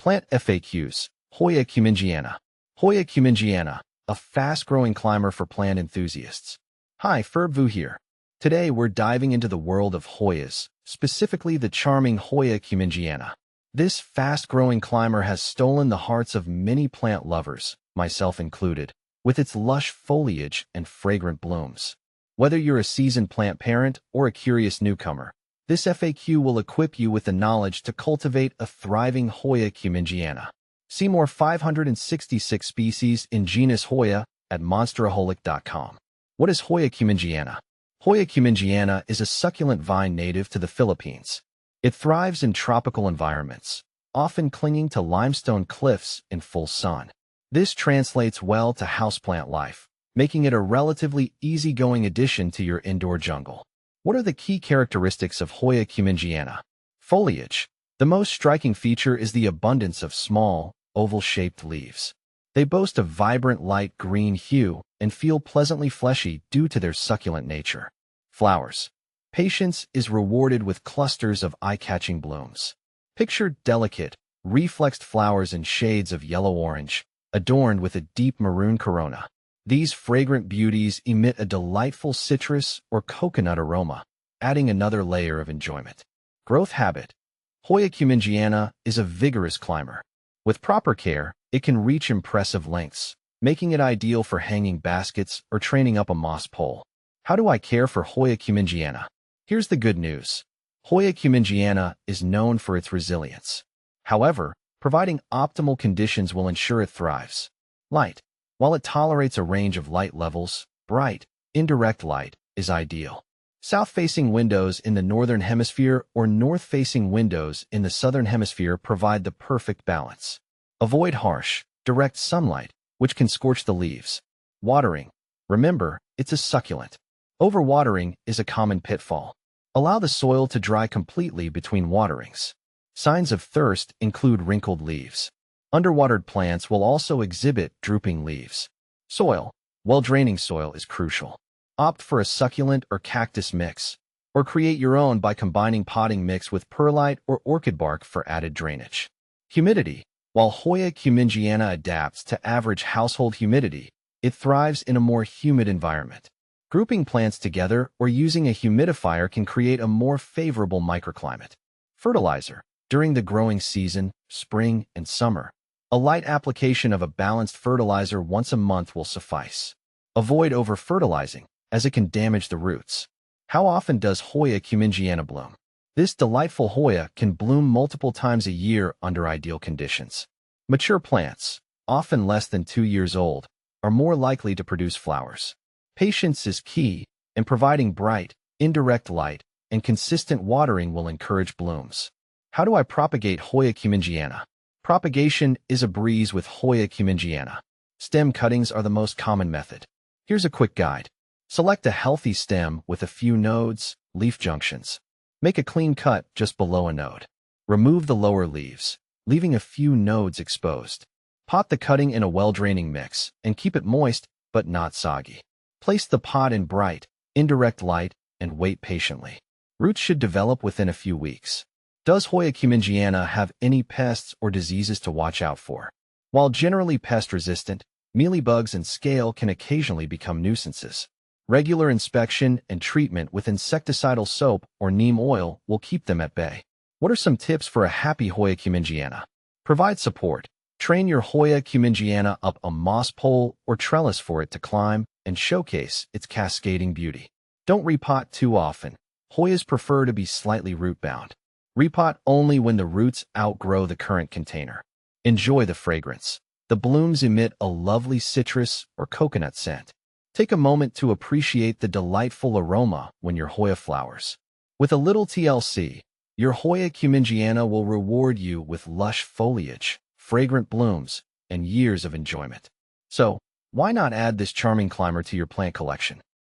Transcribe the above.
Plant FAQs. Hoya cumingiana. Hoya cumingiana, a fast-growing climber for plant enthusiasts. Hi, Ferb here. Today we're diving into the world of Hoyas, specifically the charming Hoya cumingiana. This fast-growing climber has stolen the hearts of many plant lovers, myself included, with its lush foliage and fragrant blooms. Whether you're a seasoned plant parent or a curious newcomer, this FAQ will equip you with the knowledge to cultivate a thriving Hoya cumingiana. See more 566 species in genus Hoya at monsteraholic.com. What is Hoya cumingiana? Hoya cumingiana is a succulent vine native to the Philippines. It thrives in tropical environments, often clinging to limestone cliffs in full sun. This translates well to houseplant life, making it a relatively easygoing addition to your indoor jungle. What are the key characteristics of Hoya cumingiana? Foliage. The most striking feature is the abundance of small, oval-shaped leaves. They boast a vibrant light green hue and feel pleasantly fleshy due to their succulent nature. Flowers. Patience is rewarded with clusters of eye-catching blooms. Picture delicate, reflexed flowers in shades of yellow-orange, adorned with a deep maroon corona. These fragrant beauties emit a delightful citrus or coconut aroma, adding another layer of enjoyment. Growth habit. Hoya cumingiana is a vigorous climber. With proper care, it can reach impressive lengths, making it ideal for hanging baskets or training up a moss pole. How do I care for Hoya cumingiana? Here's the good news. Hoya cumingiana is known for its resilience. However, providing optimal conditions will ensure it thrives. Light. While it tolerates a range of light levels, bright, indirect light is ideal. South-facing windows in the northern hemisphere or north-facing windows in the southern hemisphere provide the perfect balance. Avoid harsh, direct sunlight, which can scorch the leaves. Watering. Remember, it's a succulent. Overwatering is a common pitfall. Allow the soil to dry completely between waterings. Signs of thirst include wrinkled leaves. Underwatered plants will also exhibit drooping leaves. Soil. Well-draining soil is crucial. Opt for a succulent or cactus mix, or create your own by combining potting mix with perlite or orchid bark for added drainage. Humidity. While Hoya cumingiana adapts to average household humidity, it thrives in a more humid environment. Grouping plants together or using a humidifier can create a more favorable microclimate. Fertilizer. During the growing season, spring and summer, a light application of a balanced fertilizer once a month will suffice. Avoid over-fertilizing, as it can damage the roots. How often does Hoya cumingiana bloom? This delightful Hoya can bloom multiple times a year under ideal conditions. Mature plants, often less than 2 years old, are more likely to produce flowers. Patience is key, and providing bright, indirect light and consistent watering will encourage blooms. How do I propagate Hoya cumingiana? Propagation is a breeze with Hoya cumingiana. Stem cuttings are the most common method. Here's a quick guide. Select a healthy stem with a few nodes, leaf junctions. Make a clean cut just below a node. Remove the lower leaves, leaving a few nodes exposed. Pot the cutting in a well-draining mix and keep it moist but not soggy. Place the pot in bright, indirect light and wait patiently. Roots should develop within a few weeks. Does Hoya cumingiana have any pests or diseases to watch out for? While generally pest-resistant, mealybugs and scale can occasionally become nuisances. Regular inspection and treatment with insecticidal soap or neem oil will keep them at bay. What are some tips for a happy Hoya cumingiana? Provide support. Train your Hoya cumingiana up a moss pole or trellis for it to climb and showcase its cascading beauty. Don't repot too often. Hoyas prefer to be slightly root-bound. Repot only when the roots outgrow the current container. Enjoy the fragrance. The blooms emit a lovely citrus or coconut scent. Take a moment to appreciate the delightful aroma when your Hoya flowers. With a little TLC, your Hoya cumingiana will reward you with lush foliage, fragrant blooms, and years of enjoyment. So, why not add this charming climber to your plant collection?